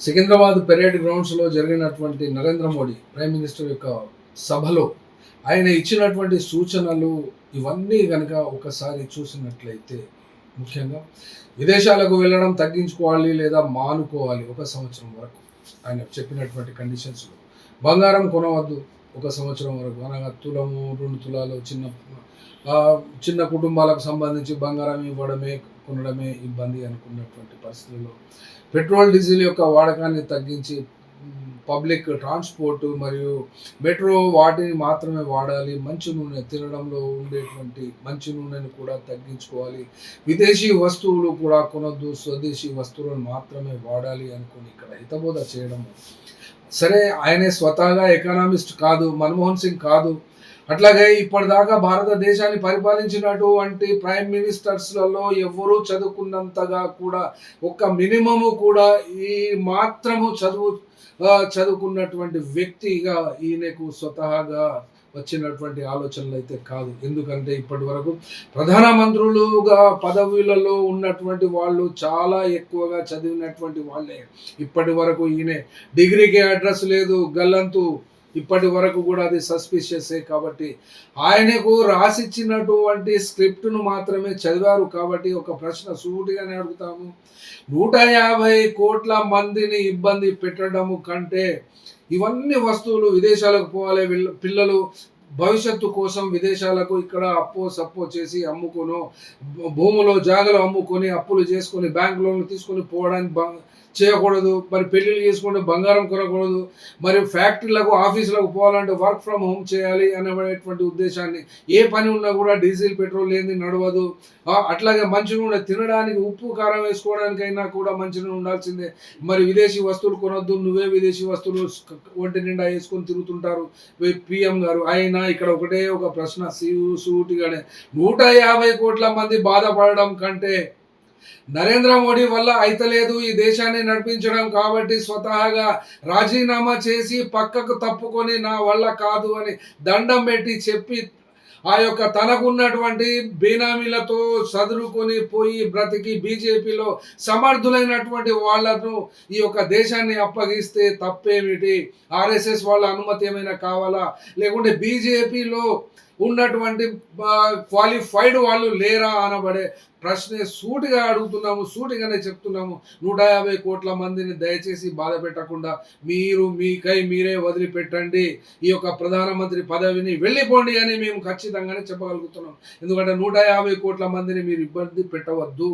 Secunderabad parade గ్రౌండ్స్‌లో జరిగినటువంటి Narendra Modi prime minister యొక్క సభలో ఆయన ఇచ్చినటువంటి సూచనలు ఇవన్నీ గనక ఒకసారి చూసినట్లయితే ముఖ్యంగా విదేశాలకు వెళ్ళడం తగ్గించుకోవాలి లేదా మానుకోవాలి ఒక సంవత్సరం వరకు. ఆయన చెప్పినటువంటి కండిషన్స్‌లో బంగారం కొనవద్దు ఒక సంవత్సరం వరకు. అనగా తులము, 2 తులాలు చిన్న కుటుంబాలకు సంబంధించి బంగారం ఇవ్వడమే, కొనడమే ఇబ్బంది అనుకున్నటువంటి పరిస్థితుల్లో పెట్రోల్, డీజిల్ యొక్క వాడకాన్ని తగ్గించి పబ్లిక్ ట్రాన్స్‌పోర్ట్ మరియు మెట్రో వాటిని మాత్రమే వాడాలి. మంచి నూనె తినడంలో ఉండేటువంటి మంచి నూనెను కూడా తగ్గించుకోవాలి. విదేశీ వస్తువులు కూడా కొనొద్దు. స్వదేశీ వస్తువులను మాత్రమే వాడాలి అనుకుని ఇక్కడ హితబోధ చేయడము. సరే ఆయనే స్వతహాగా ఎకనామిస్ట్ కాదు. మన్మోహన్ సింగ్ కాదు. అట్లాగే ఇప్పటిదాకా భారతదేశాన్ని పరిపాలించినటువంటి ప్రైమ్ మినిస్టర్స్‌లలో ఎవ్వరూ చదువుకున్నంతగా కూడా ఒక్క మినిమము కూడా ఈ మాత్రము చదువుకున్నటువంటి వ్యక్తిగా ఈయనకు స్వతహాగా వచ్చినటువంటి ఆలోచనలైతే కాదు. ఎందుకంటే ఇప్పటివరకు ప్రధానమంత్రులుగా పదవులలో ఉన్నటువంటి వాళ్ళు చాలా ఎక్కువగా చదివినటువంటి వాళ్ళే. ఇప్పటివరకు ఈయన డిగ్రీకి అడ్రస్ లేదు, గల్లంతు. ఇప్పటి వరకు కూడా అది సస్పిషియసే. కాబట్టి ఆయనకు రాసిచ్చినటువంటి స్క్రిప్ట్ను మాత్రమే చదివారు. కాబట్టి ఒక ప్రశ్న సూటిగానే అడుగుతాము. 150 కోట్ల మందిని ఇబ్బంది పెట్టడము కంటే ఇవన్నీ వస్తువులు విదేశాలకు పోవాలి, పిల్లలు భవిష్యత్తు కోసం విదేశాలకు ఇక్కడ అప్పో సప్పో చేసి అమ్ముకొనో భూములో జాగలు అమ్ముకొని అప్పులు చేసుకొని బ్యాంక్ లోన్లు తీసుకొని పోవడానికి చేయకూడదు. మరి పెళ్ళిళ్ళు చేసుకుంటే బంగారం కొనకూడదు. మరి ఫ్యాక్టరీలకు, ఆఫీసులకు పోవాలంటే వర్క్ ఫ్రమ్ హోమ్ చేయాలి అనేటువంటి ఉద్దేశాన్ని, ఏ పని ఉన్నా కూడా డీజిల్, పెట్రోల్ లేనిది నడవదు. అట్లాగే మంచి నూనె తినడానికి, ఉప్పు కారం వేసుకోవడానికైనా కూడా మంచి నూనె ఉండాల్సిందే. మరి విదేశీ వస్తువులు కొనొద్దు, నువ్వే విదేశీ వస్తువులు ఒంటి నిండా వేసుకొని తిరుగుతుంటారు పిఎం గారు. అయినా ఇక్కడ ఒకటే ఒక ప్రశ్న సూటిగానే, 150 కోట్ల మంది బాధపడడం కంటే నరేంద్ర మోడీ వల్ల అయితలేదు ఈ దేశాన్ని నడిపించడం, కాబట్టి స్వతహాగా రాజీనామా చేసి పక్కకు తప్పుకొని నా వల్ల కాదు అని దండం పెట్టి చెప్పి ఆ యొక్క తనకున్నటువంటి బేనామీలతో చదువుకొని పోయి బ్రతికి బీజేపీలో సమర్థులైనటువంటి వాళ్లను ఈ యొక్క దేశాన్ని అప్పగిస్తే తప్పేమిటి? ఆర్ఎస్ఎస్ వాళ్ళ అనుమతి ఏమైనా కావాలా? లేకుంటే బీజేపీలో ఉన్నటువంటి క్వాలిఫైడ్ వాళ్ళు లేరా అనబడే ప్రశ్నే సూటిగా అడుగుతున్నాము, సూటిగానే చెప్తున్నాము. 150 కోట్ల మందిని దయచేసి బాధ పెట్టకుండా మీరు మీకై మీరే వదిలిపెట్టండి. ఈ యొక్క ప్రధానమంత్రి పదవిని వెళ్ళిపోండి అని మేము ఖచ్చితంగానే చెప్పగలుగుతున్నాం. ఎందుకంటే 150 కోట్ల మందిని మీరు ఇబ్బంది పెట్టవద్దు.